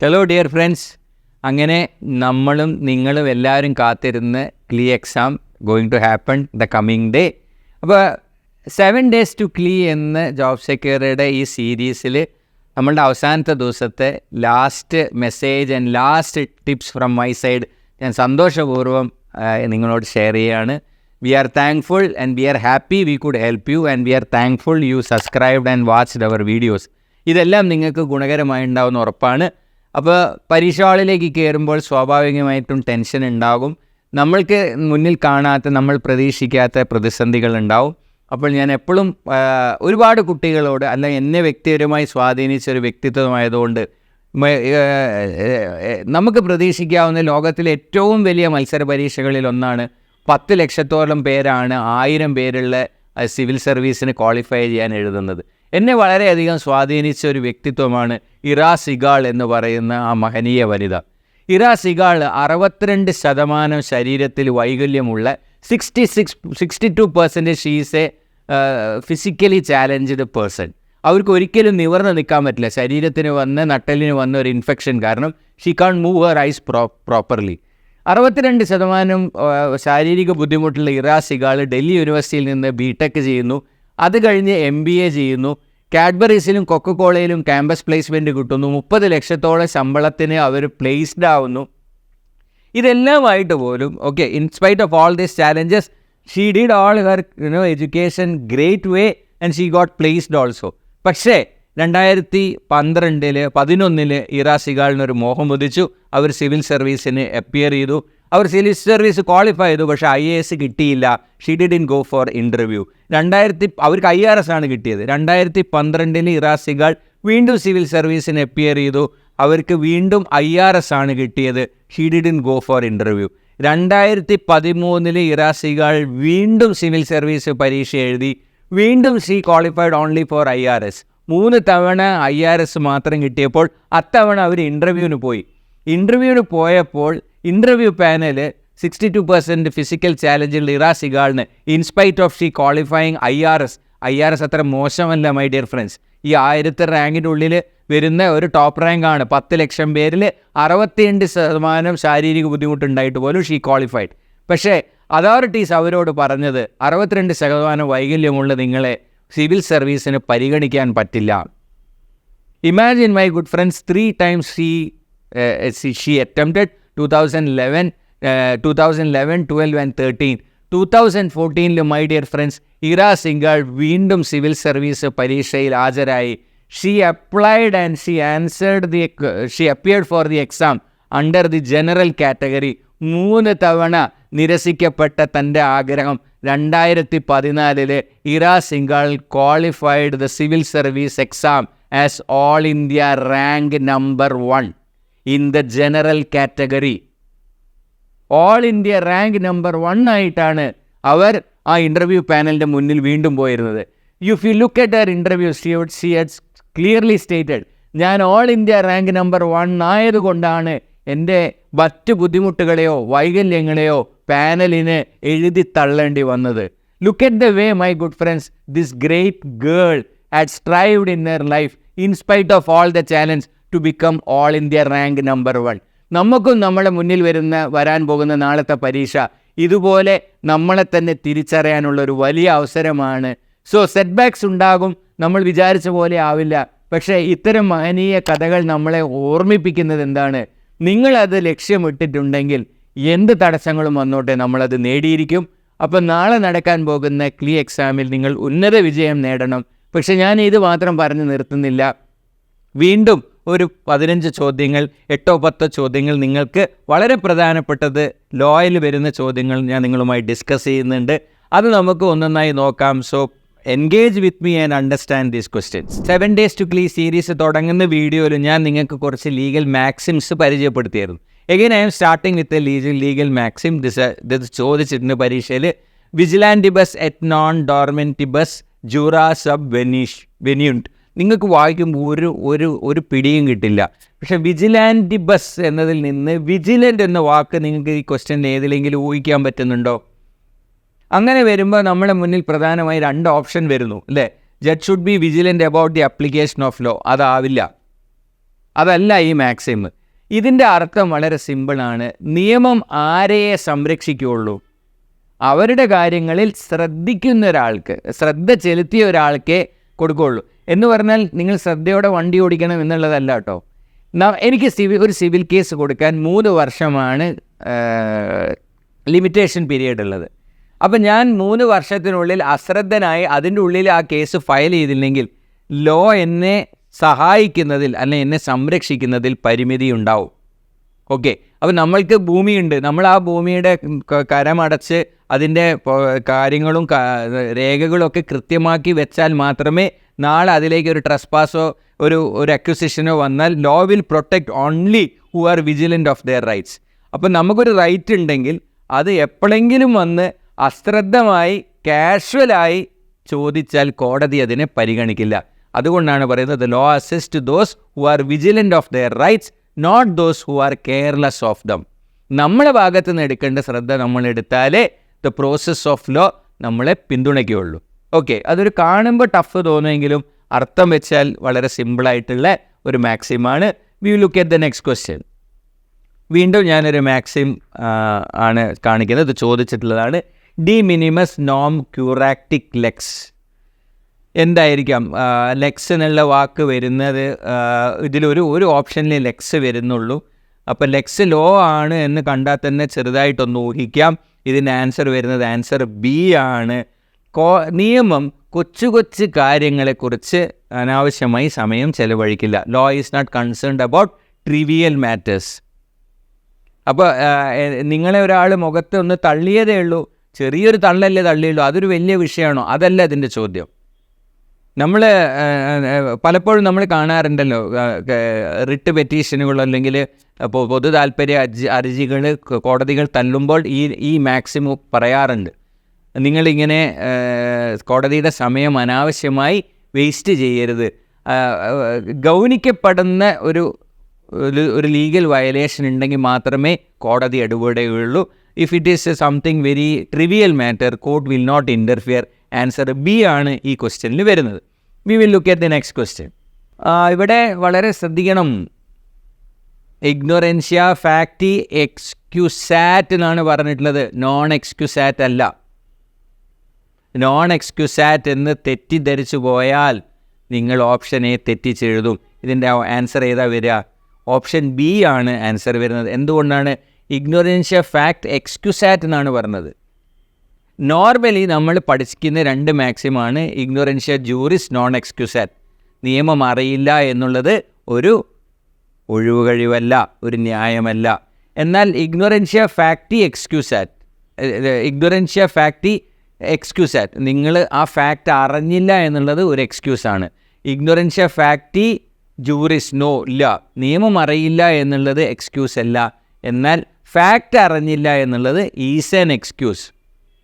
Hello dear friends, അങ്ങനെ നമ്മളും നിങ്ങളും എല്ലാവരും കാത്തിരുന്ന് CLE exam going to happen the coming day. അപ്പോൾ 7 days to CLE എന്ന ജോബ് സെക്യൂരിറ്റിയുടെ ഈ സീരീസിൽ നമ്മളുടെ അവസാനത്തെ ദിവസത്തെ last message and last tips from my side ഞാൻ സന്തോഷപൂർവ്വം നിങ്ങളോട് ഷെയർ ചെയ്യുകയാണ്. We are thankful and we are happy we could help you and we are thankful you subscribed and watched our videos. ഇതെല്ലാം നിങ്ങൾക്ക് ഗുണകരമായി ഉണ്ടാവുമെന്ന് ഉറപ്പാണ്. അപ്പോൾ പരീക്ഷ ഹാളിലേക്ക് കയറുമ്പോൾ സ്വാഭാവികമായിട്ടും ടെൻഷൻ ഉണ്ടാകും. നമ്മൾക്ക് മുന്നിൽ കാണാത്ത, നമ്മൾ പ്രതീക്ഷിക്കാത്ത പ്രതിസന്ധികൾ ഉണ്ടാവും. അപ്പോൾ ഞാൻ എപ്പോഴും ഒരുപാട് കുട്ടികളോട്, അല്ലെങ്കിൽ എന്നെ വ്യക്തിപരമായി സ്വാധീനിച്ചൊരു വ്യക്തിത്വമായതുകൊണ്ട് നമുക്ക് പ്രതീക്ഷിക്കാവുന്ന ലോകത്തിലെ ഏറ്റവും വലിയ മത്സര പരീക്ഷകളിൽ ഒന്നാണ്. 10 ലക്ഷത്തോളം പേരാണ് 1000 പേരുള്ള സിവിൽ സർവീസിന് ക്വാളിഫൈ ചെയ്യാൻ എഴുതുന്നത്. എന്നെ വളരെയധികം സ്വാധീനിച്ച ഒരു വ്യക്തിത്വമാണ് ഇറാ സിഗാൾ എന്ന് പറയുന്ന ആ മഹനീയ വനിത. ഇറാ സിഗാൾ 62% ശരീരത്തിൽ വൈകല്യമുള്ള 62% she's A physically challenged person. അവർക്ക് ഒരിക്കലും നിവർന്ന് നിൽക്കാൻ പറ്റില്ല. ശരീരത്തിന് വന്ന് നട്ടലിന് വന്ന ഒരു ഇൻഫെക്ഷൻ കാരണം she can move her eyes properly. 62% ശാരീരിക ബുദ്ധിമുട്ടുള്ള ഇറാ സിഗാൾ ഡൽഹി യൂണിവേഴ്സിറ്റിയിൽ നിന്ന് ബിടെക് ചെയ്യുന്നു. അത് കഴിഞ്ഞ് MBA ചെയ്യുന്നു. കാഡ്ബറീസിലും കൊക്കക്കോളയിലും ക്യാമ്പസ് പ്ലേസ്മെൻറ്റ് കിട്ടുന്നു. 30 ലക്ഷത്തോളം ശമ്പളത്തിന് അവർ പ്ലേസ്ഡ് ആവുന്നു. ഇതെല്ലാമായിട്ട് പോലും in spite of all these challenges she did all Har education great way and she got placed also. പക്ഷേ 2011 ഇറാ സിഗാളിനൊരു മോഹം ഉദിച്ചു. അവർ സിവിൽ സർവീസിന് അപ്പിയർ ചെയ്തു. അവർ സിവിൽ സർവീസ് ക്വാളിഫൈ ചെയ്തു. പക്ഷേ IAS കിട്ടിയില്ല. She didn't go for interview. അവർക്ക് IRS ആണ് കിട്ടിയത്. 2012 ഇറാ സിഗാൾ വീണ്ടും സിവിൽ സർവീസിന് അപ്പിയർ ചെയ്തു. അവർക്ക് വീണ്ടും IRS ആണ് കിട്ടിയത്. She didn't go for interview. 2013 Ira Singhal വീണ്ടും സിവിൽ സർവീസ് പരീക്ഷ എഴുതി. വീണ്ടും she qualified only for IRS. 3 തവണ IRS മാത്രം കിട്ടിയപ്പോൾ അത്തവണ അവർ ഇൻ്റർവ്യൂവിന് പോയി. ഇൻ്റർവ്യൂവിന് പോയപ്പോൾ ഇൻ്റർവ്യൂ പാനൽ 62% ഫിസിക്കൽ ചാലഞ്ചുള്ള ഇറാ സിഗാളിന് in spite of she qualifying IRS അത്ര മോശമല്ല മൈ ഡിയർ ഫ്രണ്ട്സ്. ഈ 1000 റാങ്കിൻ്റെ ഉള്ളിൽ വരുന്ന ഒരു ടോപ്പ് റാങ്കാണ്. 10 ലക്ഷം പേരിൽ 68% ശാരീരിക ബുദ്ധിമുട്ടുണ്ടായിട്ട് പോലും ഷീ ക്വാളിഫൈഡ്. പക്ഷേ അതോറിറ്റീസ് അവരോട് പറഞ്ഞത് 62% വൈകല്യമുള്ള നിങ്ങളെ സിവിൽ സർവീസിന് പരിഗണിക്കാൻ പറ്റില്ല. Imagine my good friends, 3 times she attempted 2011, 12 and 13. 2014 my dear friends Ira Singhal വീണ്ടും സിവിൽ സർവീസ് പരീക്ഷയിൽ ഹാജരായി. She applied and she appeared for the exam under the general category. 3 തവണ നിരസിക്കപ്പെട്ട തൻ്റെ ആഗ്രഹം 2014 Ira Singhal qualified the civil service exam as all India rank number 1 in the general category. All India rank number 1 ആയിട്ടാണ് അവർ ആ interview പാനലിൻ്റെ മുന്നിൽ വീണ്ടും പോയിരുന്നത്. If you look at Har interview, she had clearly stated, ഞാൻ ഓൾ ഇന്ത്യ റാങ്ക് നമ്പർ 1 ആയതുകൊണ്ടാണ് എൻ്റെ മറ്റ് ബുദ്ധിമുട്ടുകളെയോ വൈകല്യങ്ങളെയോ പാനലിന് എഴുതി തള്ളേണ്ടി വന്നത്. Look at the way my good friends this great girl had strived in her life in spite of all the challenge to become all India rank number 1. നമുക്കും നമ്മുടെ മുന്നിൽ വരാൻ പോകുന്ന നാളത്തെ പരീക്ഷ ഇതുപോലെ നമ്മളെ തന്നെ തിരിച്ചറിയാനുള്ളൊരു വലിയ അവസരമാണ്. സോ സെറ്റ് ബാക്സ് ഉണ്ടാകും, നമ്മൾ വിചാരിച്ച പോലെ ആവില്ല. പക്ഷേ ഇത്തരം മഹനീയ കഥകൾ നമ്മളെ ഓർമ്മിപ്പിക്കുന്നത് എന്താണ്? നിങ്ങളത് ലക്ഷ്യമിട്ടിട്ടുണ്ടെങ്കിൽ എന്ത് തടസ്സങ്ങളും വന്നോട്ടെ, നമ്മളത് നേടിയിരിക്കും. അപ്പം നാളെ നടക്കാൻ പോകുന്ന CLE എക്സാമിൽ നിങ്ങൾ ഉന്നത വിജയം നേടണം. പക്ഷെ ഞാൻ ഇത് മാത്രം പറഞ്ഞു നിർത്തുന്നില്ല. വീണ്ടും ഒരു 15 ചോദ്യങ്ങൾ, 8-10 ചോദ്യങ്ങൾ, നിങ്ങൾക്ക് വളരെ പ്രധാനപ്പെട്ടത് ലോയിൽ വരുന്ന ചോദ്യങ്ങൾ ഞാൻ നിങ്ങളുമായി ഡിസ്കസ് ചെയ്യുന്നുണ്ട്. അത് നമുക്ക് ഒന്നൊന്നായി നോക്കാം. So engage with me and understand these questions. 7 days to CLE series തുടങ്ങുന്ന വീഡിയോയിൽ ഞാൻ നിങ്ങൾക്ക് കുറച്ച് ലീഗൽ മാക്സിംസ് പരിചയപ്പെടുത്തിയായിരുന്നു. Again I am starting with legal maxim. ഇത് ചോദിച്ചിട്ടുണ്ട് പരീക്ഷയിൽ. വിജിലാൻറ്റിബസ് എറ്റ് നോൺ ഡോർമെൻറ്റിബസ് ജൂറാ സബ് വെന്യൂണ്ട്. നിങ്ങൾക്ക് വായിക്കുമ്പോൾ ഒരു പിടിയും കിട്ടില്ല. പക്ഷേ വിജിലാൻറ്റിബസ് എന്നതിൽ നിന്ന് വിജിലൻ്റ് എന്ന വാക്ക് നിങ്ങൾക്ക് ഈ ക്വസ്റ്റ്യനിൽ ഏതിലെങ്കിലും ഊഹിക്കാൻ പറ്റുന്നുണ്ടോ? അങ്ങനെ വരുമ്പോൾ നമ്മുടെ മുന്നിൽ പ്രധാനമായി 2 ഓപ്ഷൻ വരുന്നു, അല്ലേ? Judge should be vigilant about the application of law. അതാവില്ല. അതല്ല ഈ മാക്സിം. ഇതിൻ്റെ അർത്ഥം വളരെ സിമ്പിളാണ്. നിയമം ആരെയെ സംരക്ഷിക്കുകയുള്ളൂ? അവരുടെ കാര്യങ്ങളിൽ ശ്രദ്ധിക്കുന്ന ഒരാൾക്ക്, ശ്രദ്ധ ചെലുത്തിയ ഒരാൾക്കേ കൊടുക്കുകയുള്ളൂ. എന്ന് പറഞ്ഞാൽ നിങ്ങൾ ശ്രദ്ധയോടെ വണ്ടി ഓടിക്കണം എന്നുള്ളതല്ല കേട്ടോ. എനിക്ക് ഒരു സിവിൽ കേസ് കൊടുക്കാൻ 3 വർഷമാണ് ലിമിറ്റേഷൻ പീരീഡ് ഉള്ളത്. അപ്പം ഞാൻ 3 വർഷത്തിനുള്ളിൽ അശ്രദ്ധനായി അതിൻ്റെ ഉള്ളിൽ ആ കേസ് ഫയൽ ചെയ്തില്ലെങ്കിൽ ലോ എന്നെ സഹായിക്കുന്നതിൽ അല്ലെങ്കിൽ എന്നെ സംരക്ഷിക്കുന്നതിൽ പരിമിതി ഉണ്ടാവും. ഓക്കെ, അപ്പോൾ നമ്മൾക്ക് ഭൂമിയുണ്ട്, നമ്മൾ ആ ഭൂമിയുടെ കരമടച്ച് അതിൻ്റെ കാര്യങ്ങളും രേഖകളൊക്കെ കൃത്യമാക്കി വെച്ചാൽ മാത്രമേ നാളെ അതിലേക്ക് ഒരു ട്രസ്പാസോ ഒരു അക്വിസിഷനോ വന്നാൽ law will protect only who are vigilant of their rights. അപ്പം നമുക്കൊരു റൈറ്റ് ഉണ്ടെങ്കിൽ അത് എപ്പോഴെങ്കിലും വന്ന് അശ്രദ്ധമായി കാഷ്വലായി ചോദിച്ചാൽ കോടതി അതിനെ പരിഗണിക്കില്ല. അതുകൊണ്ടാണ് പറയുന്നത് law assist those who are vigilant of their rights, not those who are careless of them. നമ്മളെ ഭാഗത്ത് നിന്ന് എടുക്കേണ്ട ശ്രദ്ധ നമ്മൾ എടുത്താലേ ദ പ്രോസസ് ഓഫ് ലോ നമ്മളെ പിന്തുണയ്ക്കുകയുള്ളൂ. ഓക്കെ, അതൊരു കാണുമ്പോൾ ടഫ് തോന്നുമെങ്കിലും അർത്ഥം വെച്ചാൽ വളരെ സിമ്പിളായിട്ടുള്ള ഒരു മാക്സിമാണ്. We look at the next question. വീണ്ടും ഞാനൊരു മാക്സിം ആണ് കാണിക്കുന്നത്. ഇത് ചോദിച്ചിട്ടുള്ളതാണ്. ഡി മിനിമസ് നോം ക്യൂറാക്റ്റിക് ലെക്സ്. എന്തായിരിക്കാം ലെക്സ് എന്നുള്ള വാക്ക് വരുന്നത്? ഇതിലൊരു ഓപ്ഷനിൽ ലെക്സ് വരുന്നുള്ളൂ. അപ്പോൾ ലെക്സ് ലോ ആണ് എന്ന് കണ്ടാൽ തന്നെ ചെറുതായിട്ടൊന്ന് ഊഹിക്കാം. ഇതിൻ്റെ ആൻസർ വരുന്നത് ആൻസർ ബി ആണ്. നിയമം കൊച്ചു കൊച്ചു കാര്യങ്ങളെക്കുറിച്ച് അനാവശ്യമായി സമയം ചെലവഴിക്കില്ല. Law is not concerned about trivial matters. അപ്പോൾ നിങ്ങളെ ഒരാൾ മുഖത്ത് ഒന്ന് തള്ളിയതേ ഉള്ളൂ, ചെറിയൊരു തള്ളല്ലേ തള്ളിയുള്ളൂ, അതൊരു വലിയ വിഷയമാണോ? അതല്ല ഇതിൻ്റെ ചോദ്യം. നമ്മൾ പലപ്പോഴും നമ്മൾ കാണാറുണ്ടല്ലോ റിട്ട് പെറ്റീഷനുകൾ അല്ലെങ്കിൽ പൊതു താല്പര്യ അർജികൾ കോടതികൾ തള്ളുമ്പോൾ ഈ മാക്സിമം പറയാറുണ്ട്. നിങ്ങളിങ്ങനെ കോടതിയുടെ സമയം അനാവശ്യമായി വേസ്റ്റ് ചെയ്യരുത്. ഗൗനിക്കപ്പെടുന്ന ഒരു ലീഗൽ വയലേഷൻ ഉണ്ടെങ്കിൽ മാത്രമേ കോടതി ഇടപെടുകയുള്ളൂ. If it is something very trivial matter, court will not interfere. Answer B ആണ് ഈ ക്വസ്റ്റ്യനിൽ വരുന്നത്. We will look at the next question. ഇവിടെ വളരെ ശ്രദ്ധിക്കണം. ഇഗ്നോറൻഷ്യ ഫാക്ടി എക്സ്ക്യൂസാറ്റ് എന്നാണ് പറഞ്ഞിട്ടുള്ളത്, നോൺ എക്സ്ക്യൂസാറ്റ് അല്ല. നോൺ എക്സ്ക്യൂസാറ്റ് എന്ന് തെറ്റിദ്ധരിച്ചു പോയാൽ നിങ്ങൾ ഓപ്ഷൻ എ തെറ്റിച്ചെഴുതും. ഇതിൻ്റെ ആൻസർ ഏതാ വരിക? ഓപ്ഷൻ ബി ആണ് ആൻസർ വരുന്നത്. എന്തുകൊണ്ടാണ്? ഇഗ്നോറൻഷ്യ ഫാക്ട് എക്സ്ക്യൂസാറ്റ് എന്നാണ് പറഞ്ഞത്. നോർമലി നമ്മൾ പഠിക്കുന്ന 2 മാക്സിമാണ് ഇഗ്നോറൻഷ്യ ജൂറിസ്, നോൺ എക്സ്ക്യൂസാറ്റ്. നിയമം അറിയില്ല എന്നുള്ളത് ഒരു ഒഴിവുകഴിവല്ല, ഒരു ന്യായമല്ല. എന്നാൽ ഇഗ്നോറൻഷ്യ ഫാക്ടി എക്സ്ക്യൂസാറ്റ്, നിങ്ങൾ ആ ഫാക്റ്റ് അറിഞ്ഞില്ല എന്നുള്ളത് ഒരു എക്സ്ക്യൂസാണ്. ഇഗ്നോറൻഷ്യ ഫാക്ടി ജൂറിസ്, നോ, ഇല്ല, നിയമം അറിയില്ല എന്നുള്ളത് എക്സ്ക്യൂസ് അല്ല. എന്നാൽ ഫാക്റ്റ് അറിഞ്ഞില്ല എന്നുള്ളത് ഈസ് ആൻ എക്സ്ക്യൂസ്.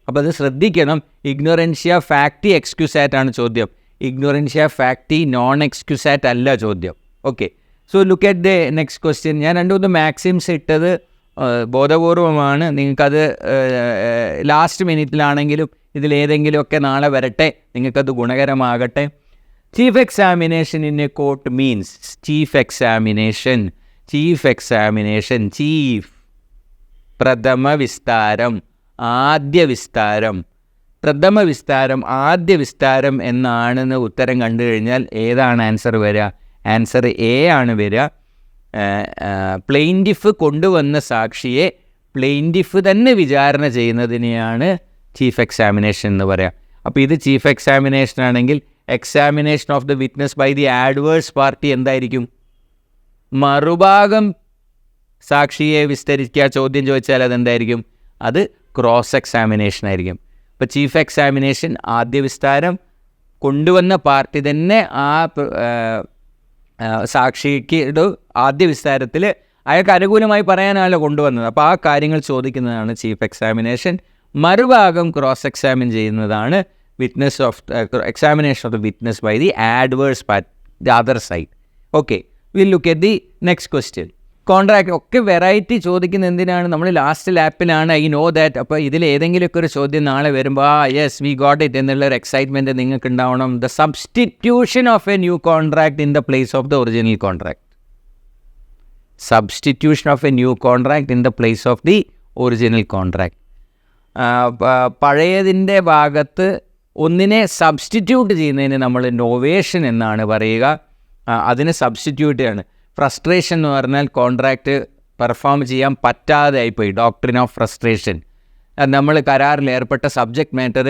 അപ്പോൾ അത് ശ്രദ്ധിക്കണം. ഇഗ്നോറൻഷ്യ ഫാക്ടി എക്സ്ക്യൂസാറ്റ് ആണ് ചോദ്യം, ഇഗ്നോറൻഷ്യ ഫാക്ടി നോൺ എക്സ്ക്യൂസാറ്റ് അല്ല ചോദ്യം. Okay, so look at the next question. ഞാൻ 2-3 മാക്സിംസ് ഇട്ടത് ബോധപൂർവമാണ്. നിങ്ങൾക്കത് ലാസ്റ്റ് മിനിറ്റിലാണെങ്കിലും ഇതിലേതെങ്കിലുമൊക്കെ നാളെ വരട്ടെ, നിങ്ങൾക്കത് ഗുണകരമാകട്ടെ. Chief examination in a court means chief examination, chief, പ്രഥമ വിസ്താരം, ആദ്യ വിസ്താരം. പ്രഥമ വിസ്താരം, ആദ്യ വിസ്താരം എന്നാണെന്ന് ഉത്തരം കണ്ടു കഴിഞ്ഞാൽ ഏതാണ് ആൻസർ വരിക? ആൻസർ എ ആണ് വരിക. പ്ലെയിൻറ്റിഫ് കൊണ്ടുവന്ന സാക്ഷിയെ പ്ലെയിൻറ്റിഫ് തന്നെ വിചാരണ ചെയ്യുന്നതിനെയാണ് ചീഫ് എക്സാമിനേഷൻ എന്ന് പറയാം. അപ്പോൾ ഇത് ചീഫ് എക്സാമിനേഷൻ ആണെങ്കിൽ examination of the witness by the adverse party എന്തായിരിക്കും? മറുഭാഗം സാക്ഷിയെ വിസ്തരിക്കുക, ചോദ്യം ചോദിച്ചാൽ അതെന്തായിരിക്കും? അത് ക്രോസ് എക്സാമിനേഷൻ ആയിരിക്കും. ഇപ്പോൾ ചീഫ് എക്സാമിനേഷൻ ആദ്യ വിസ്താരം, കൊണ്ടുവന്ന പാർട്ടി തന്നെ ആ സാക്ഷിക്ക് ആദ്യ വിസ്താരത്തിൽ അയാൾക്ക് അനുകൂലമായി പറയാനാണല്ലോ കൊണ്ടുവന്നത്. അപ്പോൾ ആ കാര്യങ്ങൾ ചോദിക്കുന്നതാണ് ചീഫ് എക്സാമിനേഷൻ. മറുഭാഗം ക്രോസ് എക്സാമിൻ ചെയ്യുന്നതാണ് examination of the witness by the adverse part, the other side. Okay, we'll look at the next question. Contract ഒക്കെ വെറൈറ്റി ചോദിക്കുന്ന എന്തിനാണ്? നമ്മൾ ലാസ്റ്റ് ലാപ്പിലാണ്, ഐ നോ ദാറ്റ്. അപ്പോൾ ഇതിൽ ഏതെങ്കിലുമൊക്കെ ഒരു ചോദ്യം നാളെ വരുമ്പോൾ യെസ് വി ഗോട്ട് ഇറ്റ് എന്നുള്ളൊരു എക്സൈറ്റ്മെൻറ്റ് നിങ്ങൾക്ക് ഉണ്ടാവണം. The substitution of a new contract in the place of the original contract. Substitution of a new contract in the place of the original contract. പഴയതിൻ്റെ ഭാഗത്ത് ഒന്നിനെ സബ്സ്റ്റിറ്റ്യൂട്ട് ചെയ്യുന്നതിന് നമ്മൾ novation എന്നാണ് പറയുക. അതിന് സബ്സ്റ്റിറ്റ്യൂട്ട് ചെയ്യാണ്. ഫ്രസ്ട്രേഷൻ എന്ന് പറഞ്ഞാൽ കോൺട്രാക്റ്റ് പെർഫോം ചെയ്യാൻ പറ്റാതെ ആയിപ്പോയി, ഡോക്ട്രിൻ ഓഫ് ഫ്രസ്ട്രേഷൻ. നമ്മൾ കരാറിൽ ഏർപ്പെട്ട സബ്ജക്റ്റ് മാറ്റർ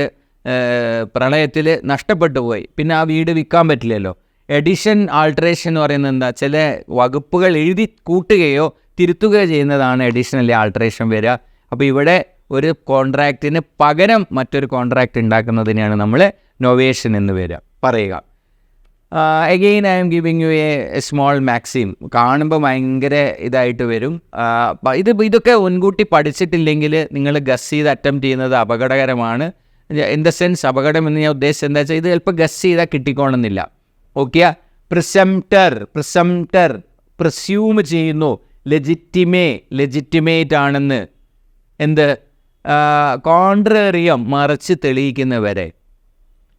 പ്രളയത്തിൽ നഷ്ടപ്പെട്ടു പോയി, പിന്നെ ആ വീട് വിൽക്കാൻ പറ്റില്ലല്ലോ. എഡിഷൻ ആൾട്ടറേഷൻ എന്ന് പറയുന്നത് എന്താ, ചില വകുപ്പുകൾ എഴുതി കൂട്ടുകയോ തിരുത്തുകയോ ചെയ്യുന്നതാണ് എഡിഷണൽ ആൾട്ടറേഷൻ വരിക. അപ്പോൾ ഇവിടെ ഒരു കോൺട്രാക്റ്റിന് പകരം മറ്റൊരു കോൺട്രാക്റ്റ് ഉണ്ടാക്കുന്നതിനെയാണ് നമ്മൾ നൊവേഷൻ എന്ന് പറയുക. Again I M giving U A small Maxim. കാണുമ്പോൾ ഭയങ്കര ഇതായിട്ട് വരും. ഇതൊക്കെ മുൻകൂട്ടി പഠിച്ചിട്ടില്ലെങ്കിൽ നിങ്ങൾ ഗസ് ചെയ്ത് അറ്റംപ്റ്റ് ചെയ്യുന്നത് അപകടകരമാണ്. ഇൻ ദ സെൻസ് അപകടം എന്ന് ഞാൻ ഉദ്ദേശിച്ചത് എന്താ വെച്ചാൽ ഇത് ചിലപ്പോൾ ഗസ് ചെയ്താൽ കിട്ടിക്കോണമെന്നില്ല. ഓക്കെ, പ്രിസംപ്റ്റർ പ്രിസ്യൂം ചെയ്യുന്നു ലെജിറ്റിമേറ്റ് ആണെന്ന്. എന്ത്? കോൺട്രേറിയം മറിച്ച് തെളിയിക്കുന്നവരെ.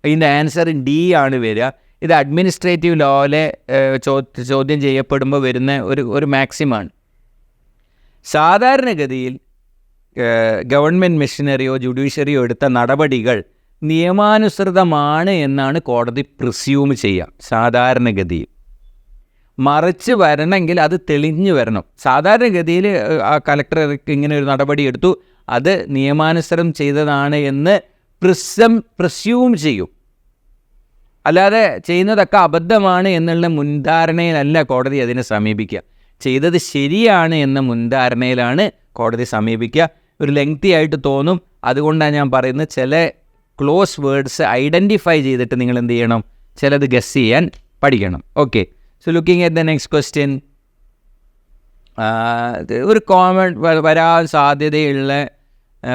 ഇതിൻ്റെ ആൻസർ ഡി ആണ് വരിക. ഇത് അഡ്മിനിസ്ട്രേറ്റീവ് ലോയിലെ ചോദ്യം ചെയ്യപ്പെടുമ്പോൾ വരുന്ന ഒരു മാക്സിമാണ്. സാധാരണഗതിയിൽ ഗവൺമെൻറ് മെഷീനറിയോ ജുഡീഷ്യറിയോ എടുത്ത നടപടികൾ നിയമാനുസൃതമാണ് എന്നാണ് കോടതി പ്രിസ്യൂം ചെയ്യുക സാധാരണഗതിയിൽ. മറിച്ച് വരണമെങ്കിൽ അത് തെളിഞ്ഞു വരണം. സാധാരണഗതിയിൽ ആ കലക്ടർ ഇങ്ങനെ ഒരു നടപടി എടുത്തു, അത് നിയമാനുസൃതം ചെയ്തതാണ് എന്ന് പ്രിസ്യൂം ചെയ്യും. അല്ലാതെ ചെയ്യുന്നതൊക്കെ അബദ്ധമാണ് എന്നുള്ള മുൻധാരണയിലല്ല കോടതി അതിനെ സമീപിക്കുക. ചെയ്തത് ശരിയാണ് എന്ന മുൻധാരണയിലാണ് കോടതി സമീപിക്കുക. ഒരു ലെങ്തി ആയിട്ട് തോന്നും, അതുകൊണ്ടാണ് ഞാൻ പറയുന്നത് ചില ക്ലോസ് വേർഡ്സ് ഐഡൻറ്റിഫൈ ചെയ്തിട്ട് നിങ്ങൾ എന്ത് ചെയ്യണം, ചിലത് ഗസ് ചെയ്യാൻ പഠിക്കണം. Okay, so looking at the next question. ഒരു കോമൺ വരാൻ സാധ്യതയുള്ള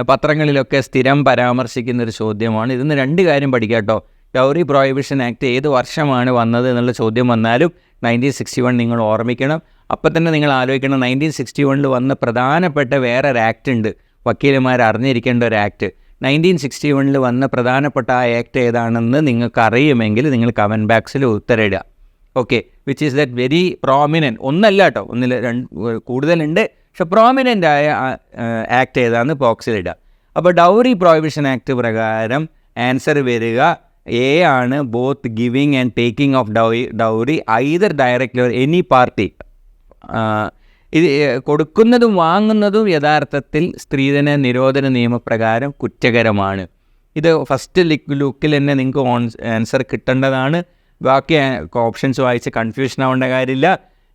പത്രങ്ങളിലൊക്കെ സ്ഥിരം പരാമർശിക്കുന്നൊരു ചോദ്യമാണ്. ഇതിന്ന് രണ്ട് കാര്യം പഠിക്കാം കേട്ടോ. ഡൗറി പ്രൊഹിബിഷൻ ആക്ട് ഏത് വർഷമാണ് വന്നത് എന്നുള്ള ചോദ്യം വന്നാലും 1961 നിങ്ങൾ ഓർമ്മിക്കണം. അപ്പം തന്നെ നിങ്ങൾ ആലോചിക്കണം, 1961 വന്ന പ്രധാനപ്പെട്ട വേറൊരു ആക്ട് ഉണ്ട്, വക്കീലന്മാർ അറിഞ്ഞിരിക്കേണ്ട ഒരു ആക്ട്. 1961 വന്ന പ്രധാനപ്പെട്ട ആ ആക്ട് ഏതാണെന്ന് നിങ്ങൾക്ക് അറിയുമെങ്കിൽ നിങ്ങൾ കമൻറ്റ് ബോക്സിൽ ഉത്തരയിടുക. Okay, which is that very prominent, ഒന്നല്ല കേട്ടോ, ഒന്നിൽ കൂടുതലുണ്ട്, പക്ഷെ പ്രോമിനൻ്റ് ആയ ആക്ട് ഏതാണെന്ന് ബോക്സിലിടുക. അപ്പോൾ ഡൗറി പ്രൊഹിബിഷൻ ആക്ട് പ്രകാരം ആൻസർ വരിക എ ആണ്. Both giving and taking of dowry either directly or any party. ഇത് കൊടുക്കുന്നതും വാങ്ങുന്നതും യഥാർത്ഥത്തിൽ സ്ത്രീധന നിരോധന നിയമപ്രകാരം കുറ്റകരമാണ്. ഇത് ഫസ്റ്റ് ലുക്കിൽ തന്നെ നിങ്ങൾക്ക് ആൻസർ കിട്ടേണ്ടതാണ്. ബാക്കി ഓപ്ഷൻസ് വായിച്ച് കൺഫ്യൂഷൻ ആവേണ്ട കാര്യമില്ല.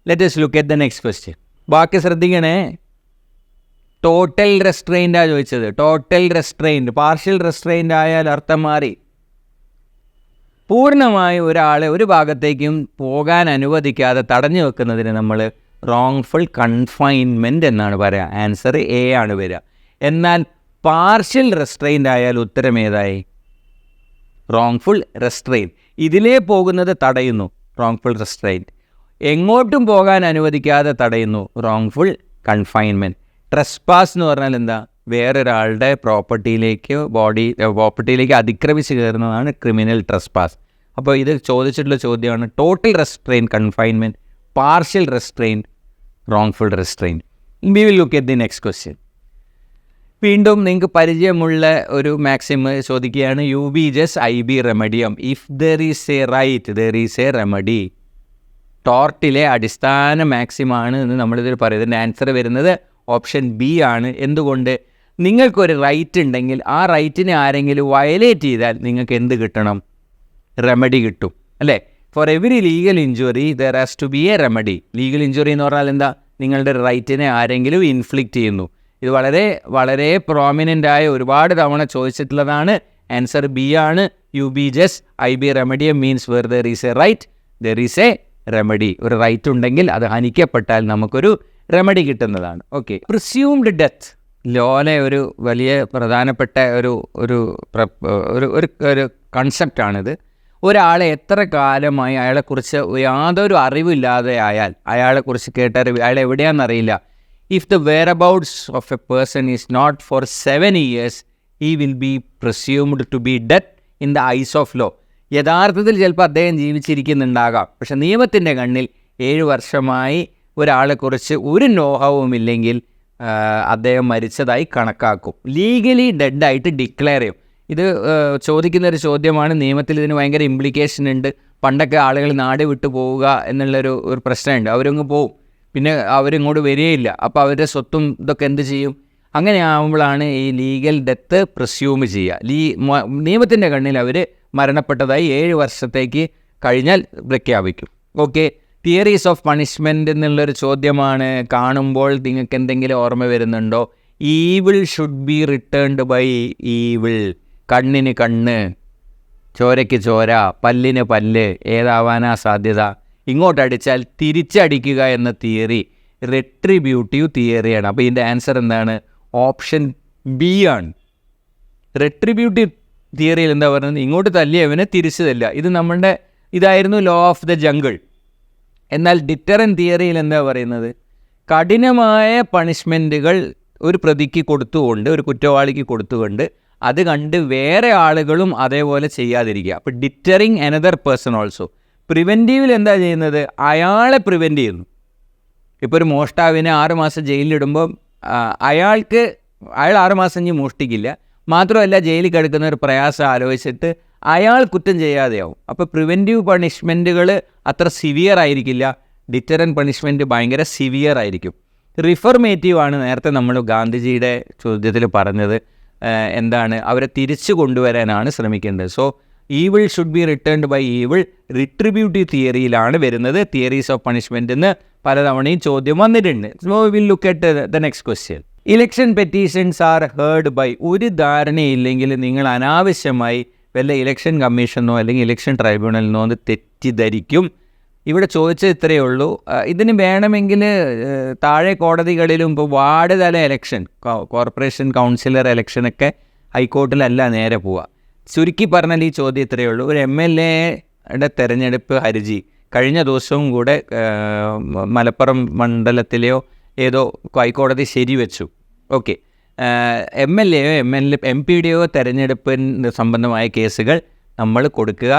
Let us look at the next question. ബാക്കി ശ്രദ്ധിക്കണേ. ടോട്ടൽ റെസ്ട്രെയിൻ്റാണ് ചോദിച്ചത്. ടോട്ടൽ റെസ്ട്രെയിൻറ്റ്, പാർഷ്യൽ റെസ്ട്രെയിൻ്റ് ആയാൽ അർത്ഥം മാറി. പൂർണ്ണമായി ഒരാളെ ഒരു ഭാഗത്തേക്കും പോകാൻ അനുവദിക്കാതെ തടഞ്ഞു വെക്കുന്നതിന് നമ്മൾ റോങ്ഫുൾ കൺഫൈൻമെൻറ്റ് എന്നാണ് പറയുക. ആൻസർ എ ആണ് വരിക. എന്നാൽ പാർഷ്യൽ റെസ്ട്രെയിൻ്റ് ആയാൽ ഉത്തരം ഏതായി? Wrongful restraint. ഇതിലേ പോകുന്നത് തടയുന്നു, റോങ്ഫുൾ റെസ്ട്രെയിൻ. എങ്ങോട്ടും പോകാൻ അനുവദിക്കാതെ തടയുന്നു, റോങ്ഫുൾ കൺഫൈൻമെൻറ്റ്. ട്രെസ്പാസ് എന്ന് പറഞ്ഞാൽ എന്താ? വേറൊരാളുടെ പ്രോപ്പർട്ടിയിലേക്ക് അതിക്രമിച്ച് കയറുന്നതാണ് ക്രിമിനൽ ട്രെസ്പാസ്. അപ്പോൾ ഇത് ചോദിച്ചിട്ടുള്ള ചോദ്യമാണ് total restraint, confinement, partial restraint, wrongful restraint. We will look at the next question. വീണ്ടും നിങ്ങൾക്ക് പരിചയമുള്ള ഒരു മാക്സിം ചോദിക്കുകയാണ്. യു ബി ജസ് ഐ ബി റെമഡിയം. If there is a right there is a remedy. ടോർട്ടിലെ അടിസ്ഥാന മാക്സിമാണ് എന്ന് നമ്മളിതിൽ പറയുന്നത്. ആൻസർ വരുന്നത് ഓപ്ഷൻ ബി ആണ്. എന്തുകൊണ്ട്? നിങ്ങൾക്കൊരു റൈറ്റ് ഉണ്ടെങ്കിൽ ആ റൈറ്റിനെ ആരെങ്കിലും വയലേറ്റ് ചെയ്താൽ നിങ്ങൾക്ക് എന്ത് കിട്ടണം? റെമഡി കിട്ടും, അല്ലേ? For every legal injury there has to be a remedy. Legal injury എന്ന് പറഞ്ഞാൽ എന്താ? നിങ്ങളുടെ റൈറ്റിനെ ആരെങ്കിലും ഇൻഫ്ലിക്റ്റ് ചെയ്യുന്നു. ഇത് വളരെ വളരെ പ്രോമിനൻ്റ് ആയ ഒരുപാട് തവണ ചോദിച്ചിട്ടുള്ളതാണ്. ആൻസർ ബി ആണ്. യു ബി ജസ് ഐ ബി റെമഡിയം means where there is a right there is a remedy. ഒരു റൈറ്റ് ഉണ്ടെങ്കിൽ അത് ഹനിക്കപ്പെട്ടാൽ നമുക്കൊരു റെമഡി കിട്ടുന്നതാണ്. ഓക്കെ, പ്രിസ്യൂംഡ് ഡെത്ത് ലോയിലെ ഒരു വലിയ പ്രധാനപ്പെട്ട ഒരു കൺസെപ്റ്റാണിത്. ഒരാളെ എത്ര കാലമായി അയാളെക്കുറിച്ച് യാതൊരു അറിവില്ലാതെ ആയാൽ, അയാളെക്കുറിച്ച് കേട്ടറിവ്, അയാൾ എവിടെയാണെന്നറിയില്ല, if the whereabouts of a person is not for 7 years he will be presumed to be dead in the eyes of law. യഥാർത്ഥത്തിൽ ചിലപ്പോൾ അദ്ദേഹം ജീവിച്ചിരിക്കുന്നുണ്ടാകാം, പക്ഷെ നിയമത്തിൻ്റെ കണ്ണിൽ 7 വർഷമായി ഒരാളെക്കുറിച്ച് ഒരു നോഹവും ഇല്ലെങ്കിൽ അദ്ദേഹം മരിച്ചതായി കണക്കാക്കും. ലീഗലി ഡെഡായിട്ട് ഡിക്ലെയർ ചെയ്യും. ഇത് ചോദിക്കുന്നൊരു ചോദ്യമാണ്. നിയമത്തിൽ ഇതിന് ഭയങ്കര ഇംപ്ലിക്കേഷൻ ഉണ്ട്. പണ്ടൊക്കെ ആളുകൾ നാട് വിട്ടു പോവുക എന്നുള്ളൊരു പ്രശ്നമുണ്ട്. അവരങ്ങ് പോവും, പിന്നെ അവരിങ്ങോട്ട് വരികയില്ല. അപ്പോൾ അവരുടെ സ്വത്തും ഇതൊക്കെ എന്ത് ചെയ്യും? അങ്ങനെ ആകുമ്പോഴാണ് ഈ ലീഗൽ ഡെത്ത് പ്രിസ്യൂം ചെയ്യുക. നിയമത്തിൻ്റെ കണ്ണിൽ അവർ മരണപ്പെട്ടതായി 7 വർഷത്തേക്ക് കഴിഞ്ഞാൽ പ്രഖ്യാപിക്കും. ഓക്കെ, തിയറീസ് ഓഫ് പണിഷ്മെൻ്റ് എന്നുള്ളൊരു ചോദ്യമാണ്. കാണുമ്പോൾ നിങ്ങൾക്ക് എന്തെങ്കിലും ഓർമ്മ വരുന്നുണ്ടോ? Evil should be returned by evil. കണ്ണിന് കണ്ണ്, ചോരയ്ക്ക് ചോര, പല്ലിന് പല്ല്. ഏതാവാനാ സാധ്യത? ഇങ്ങോട്ടടിച്ചാൽ തിരിച്ചടിക്കുക എന്ന തിയറി റെട്രിബ്യൂട്ടീവ് തിയറിയാണ്. അപ്പോൾ ഇതിൻ്റെ ആൻസർ എന്താണ്? ഓപ്ഷൻ ബി ആണ്. റെട്രിബ്യൂട്ടീവ് തിയറിയിൽ എന്താ പറയുന്നത്? ഇങ്ങോട്ട് തല്ലിയവന് തിരിച്ചു തല്ലുക. ഇതായിരുന്നു ലോ ഓഫ് ദ ജംഗിൾ. എന്നാൽ ഡിറ്ററൻ തിയറിയിൽ എന്താ പറയുന്നത്? കഠിനമായ പണിഷ്മെൻറ്റുകൾ ഒരു പ്രതിക്ക് കൊടുത്തുകൊണ്ട്, ഒരു കുറ്റവാളിക്ക് കൊടുത്തുകൊണ്ട്, അത് കണ്ട് വേറെ ആളുകളും അതേപോലെ ചെയ്യാതിരിക്കുക. അപ്പോൾ ഡിറ്ററിങ് അനദർ പേഴ്സൺ ഓൾസോ. പ്രിവെൻറ്റീവിൽ എന്താ ചെയ്യുന്നത്? അയാളെ പ്രിവെൻറ്റ് ചെയ്യുന്നു. ഇപ്പോൾ ഒരു മോഷ്ടാവിനെ 6 മാസം ജയിലിലിടുമ്പോൾ അയാൾ 6 മാസം ഇനി മോഷ്ടിക്കില്ല. മാത്രമല്ല, ജയിലിൽ കിടക്കുന്ന ഒരു പ്രയാസം ആലോചിച്ചിട്ട് അയാൾ കുറ്റം ചെയ്യാതെയാവും. അപ്പോൾ പ്രിവെൻറ്റീവ് പണിഷ്മെൻറ്റുകൾ അത്ര സിവിയർ ആയിരിക്കില്ല. ഡിറ്ററൻ പണിഷ്മെൻറ്റ് ഭയങ്കര സിവിയർ ആയിരിക്കും. റിഫർമേറ്റീവ് ആണ് നേരത്തെ നമ്മൾ ഗാന്ധിജിയുടെ ചോദ്യത്തിൽ പറഞ്ഞത്. എന്താണ്? അവരെ തിരിച്ചു കൊണ്ടുവരാനാണ് ശ്രമിക്കേണ്ടത്. So evil should be returned by evil retributive തിയറിയിലാണ് വരുന്നത്. തിയറീസ് ഓഫ് പണിഷ്മെൻ്റ് എന്ന് പലതവണയും ചോദ്യം വന്നിട്ടുണ്ട്. So will look at the next question. Election petitions are heard by. ഒരു ധാരണയില്ലെങ്കിൽ നിങ്ങൾ അനാവശ്യമായി വല്ല ഇലക്ഷൻ കമ്മീഷനോ അല്ലെങ്കിൽ ഇലക്ഷൻ ട്രൈബ്യൂണലിനോ ഒന്ന് തെറ്റിദ്ധരിക്കും. ഇവിടെ ചോദിച്ചത് ഇത്രയേ ഉള്ളൂ. ഇതിന് വേണമെങ്കിൽ താഴെ കോടതികളിലും ഇപ്പോൾ വാർഡ് തല ഇലക്ഷൻ, കോർപ്പറേഷൻ കൗൺസിലർ ഇലക്ഷനൊക്കെ ഹൈക്കോർട്ടിലല്ല നേരെ പോവുക. ചുരുക്കി പറഞ്ഞാൽ ഈ ചോദ്യം ഇത്രയേ ഉള്ളൂ. ഒരു MLA-യുടെ തെരഞ്ഞെടുപ്പ് ഹർജി കഴിഞ്ഞ ദിവസവും കൂടെ മലപ്പുറം മണ്ഡലത്തിലെയോ ഏതോ ഹൈക്കോടതി ശരിവെച്ചു. ഓക്കെ, MLA-യോ MP-യുടെയോ തെരഞ്ഞെടുപ്പിന് സംബന്ധമായ കേസുകൾ നമ്മൾ കൊടുക്കുക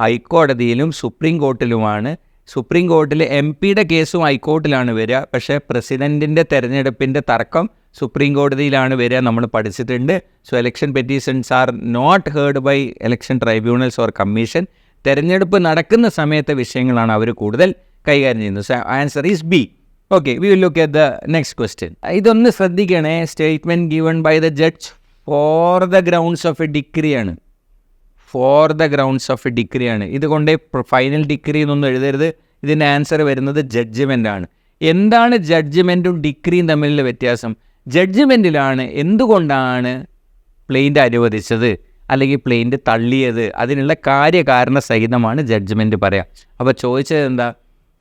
ഹൈക്കോടതിയിലും സുപ്രീം കോർട്ടിലുമാണ്. സുപ്രീം കോർട്ടിൽ MP-യുടെ കേസും ഹൈക്കോർട്ടിലാണ് വരിക. പക്ഷേ പ്രസിഡൻറ്റിൻ്റെ തെരഞ്ഞെടുപ്പിൻ്റെ തർക്കം സുപ്രീം കോടതിയിലാണ് വരിക. നമ്മൾ പഠിച്ചിട്ടുണ്ട്. So election petitions are not heard by election tribunals or commission. തെരഞ്ഞെടുപ്പ് നടക്കുന്ന സമയത്തെ വിഷയങ്ങളാണ് അവർ കൂടുതൽ കൈകാര്യം ചെയ്യുന്നത്. So answer is B. Okay, we will look at the next question. ഇതൊന്ന് ശ്രദ്ധിക്കണേ. Statement given by the judge for the grounds of a ഡിഗ്രിയാണ്. For the grounds of a ഡിഗ്രിയാണ്. ഇതുകൊണ്ട് ഫൈനൽ ഡിഗ്രി എന്നൊന്നും എഴുതരുത്. ഇതിൻ്റെ ആൻസർ വരുന്നത് ജഡ്ജ്മെൻ്റാണ്. എന്താണ് ജഡ്ജ്മെൻറ്റും ഡിഗ്രിയും തമ്മിലുള്ള വ്യത്യാസം? ജഡ്ജ്മെൻറ്റിലാണ് എന്തുകൊണ്ടാണ് പ്ലെയിൻ്റ് അനുവദിച്ചത് അല്ലെങ്കിൽ പ്ലെയിൻ്റ് തള്ളിയത്, അതിനുള്ള കാര്യകാരണ സഹിതമാണ് ജഡ്ജ്മെൻറ്റ് പറയാം. അപ്പോൾ ചോദിച്ചത് എന്താ?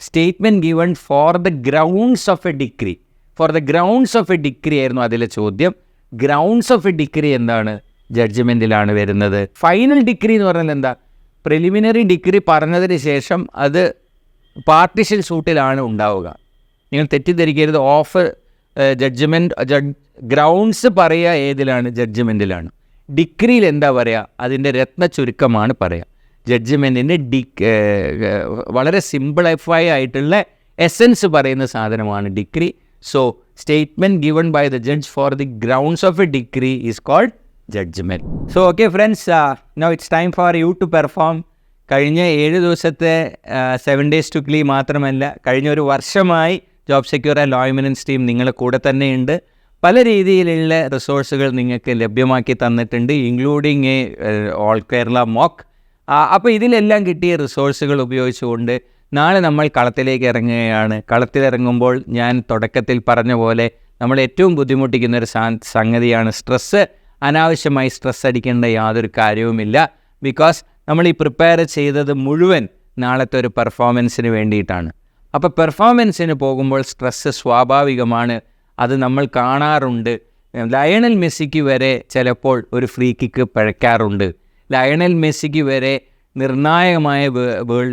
Statement given for the grounds of a degree. Four the grounds of a degree ആയിരുന്നു അതിലെ ചോദ്യം. ഗ്രൗണ്ട്സ് ഓഫ് എ ഡിഗ്രി എന്താണ്? ജഡ്ജ്മെൻറ്റിലാണ് വരുന്നത്. ഫൈനൽ ഡിഗ്രി എന്ന് പറഞ്ഞാൽ എന്താ? പ്രിലിമിനറി ഡിഗ്രി പറഞ്ഞതിന് ശേഷം അത് പാർട്ടിഷൻ സൂട്ടിലാണ് ഉണ്ടാവുക. നിങ്ങൾ തെറ്റിദ്ധരിക്കരുത്. ഓഫ് ജഡ്ജ്മെൻറ്റ് ഗ്രൗണ്ട്സ് പറയുക ഏതിലാണ്? ജഡ്ജ്മെൻറ്റിലാണ്. ഡിഗ്രിയിൽ എന്താ പറയുക? അതിൻ്റെ രത്ന ചുരുക്കമാണ് പറയുക. ജഡ്ജ്മെൻറ്റിൻ്റെ വളരെ സിമ്പിളിഫൈ ആയിട്ടുള്ള എസൻസ് പറയുന്ന സാധനമാണ് decree. So statement given by the judge for the grounds of a decree is called judgment. So okay friends, now it's time for you to perform. കഴിഞ്ഞ 7 ദിവസത്തെ 7 days to CLE മാത്രമല്ല, കഴിഞ്ഞ ഒരു വർഷമായി job secure and law eminence team നിങ്ങളുടെ കൂടെ തന്നെയുണ്ട്. പല രീതിയിലുള്ള റിസോഴ്സുകൾ നിങ്ങൾക്ക് ലഭ്യമാക്കി തന്നിട്ടുണ്ട്, ഇൻക്ലൂഡിങ് ഓൾ കേരള മോക്ക്. അപ്പോൾ ഇതിലെല്ലാം കിട്ടിയ റിസോഴ്സുകൾ ഉപയോഗിച്ചുകൊണ്ട് നാളെ നമ്മൾ കളത്തിലേക്ക് ഇറങ്ങുകയാണ്. കളത്തിലിറങ്ങുമ്പോൾ ഞാൻ തുടക്കത്തിൽ പറഞ്ഞ പോലെ നമ്മൾ ഏറ്റവും ബുദ്ധിമുട്ടിക്കുന്നൊരു സംഗതിയാണ് സ്ട്രെസ്സ്. അനാവശ്യമായി സ്ട്രെസ് അടിക്കേണ്ട യാതൊരു കാര്യവുമില്ല. ബിക്കോസ് നമ്മൾ ഈ പ്രിപ്പയർ ചെയ്തത് മുഴുവൻ നാളത്തെ ഒരു പെർഫോമൻസിന് വേണ്ടിയിട്ടാണ്. അപ്പോൾ പെർഫോമൻസിന് പോകുമ്പോൾ സ്ട്രെസ്സ് സ്വാഭാവികമാണ്. അത് നമ്മൾ കാണാറുണ്ട്. ലയണൽ മെസ്സിക്ക് വരെ ചിലപ്പോൾ ഒരു ഫ്രീ കിക്ക് പിഴയ്ക്കാറുണ്ട്. ലയണൽ മെസ്സിക്ക് വരെ നിർണായകമായ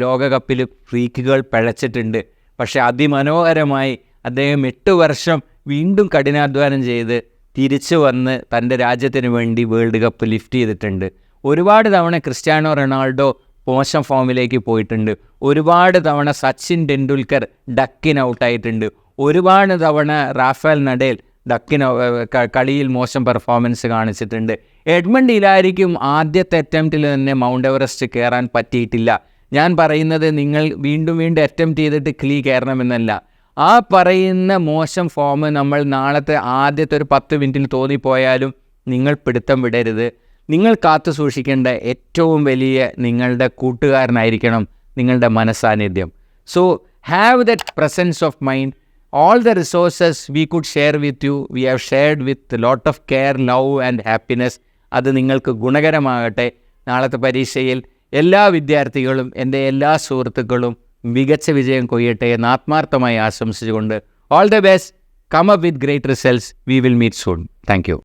ലോകകപ്പിൽ ഫ്രീ കിക്കുകൾ പിഴച്ചിട്ടുണ്ട്. പക്ഷേ അതിമനോഹരമായി അദ്ദേഹം 8 വർഷം വീണ്ടും കഠിനാധ്വാനം ചെയ്ത് തിരിച്ചു വന്ന് തൻ്റെ രാജ്യത്തിന് വേണ്ടി വേൾഡ് കപ്പ് ലിഫ്റ്റ് ചെയ്തിട്ടുണ്ട്. ഒരുപാട് തവണ ക്രിസ്ത്യാനോ റൊണാൾഡോ മോശം ഫോമിലേക്ക് പോയിട്ടുണ്ട്. ഒരുപാട് തവണ സച്ചിൻ ടെണ്ടുൽക്കർ ഡക്കിന് ഔട്ടായിട്ടുണ്ട്. ഒരുപാട് തവണ റാഫേൽ നഡേൽ കളിയിൽ മോശം പെർഫോമൻസ് കാണിച്ചിട്ടുണ്ട്. എഡ്മണ്ട് ഹിലാരിക്കും ആദ്യത്തെ അറ്റംപ്റ്റിൽ തന്നെ മൗണ്ട് എവറസ്റ്റ് കയറാൻ പറ്റിയിട്ടില്ല. ഞാൻ പറയുന്നത് നിങ്ങൾ വീണ്ടും അറ്റംപ്റ്റ് ചെയ്തിട്ട് കയറണമെന്നല്ല. ആ പറയുന്ന മോശം ഫോം നമ്മൾ നാളത്തെ ആദ്യത്തെ ഒരു 10 മിനിറ്റിൽ തോന്നിപ്പോയാലും നിങ്ങൾ പിടുത്തം വിടരുത്. നിങ്ങൾ കാത്തു സൂക്ഷിക്കേണ്ട ഏറ്റവും വലിയ നിങ്ങളുടെ കൂട്ടുകാരനായിരിക്കണം നിങ്ങളുടെ മനസ്സാന്നിധ്യം. So have that presence of mind. All the resources we could share with you, we have shared with a lot of care, love and happiness. അത് നിങ്ങൾക്ക് ഗുണകരമാകട്ടെ. നാളത്തെ പരീക്ഷയിൽ എല്ലാ വിദ്യാർത്ഥികളും എൻ്റെ എല്ലാ സുഹൃത്തുക്കളും മികച്ച വിജയം കൊയ്യട്ടെ എന്ന് ആത്മാർത്ഥമായി ആശംസിച്ചുകൊണ്ട് all the best. Come up with great results. We will meet soon. Thank U.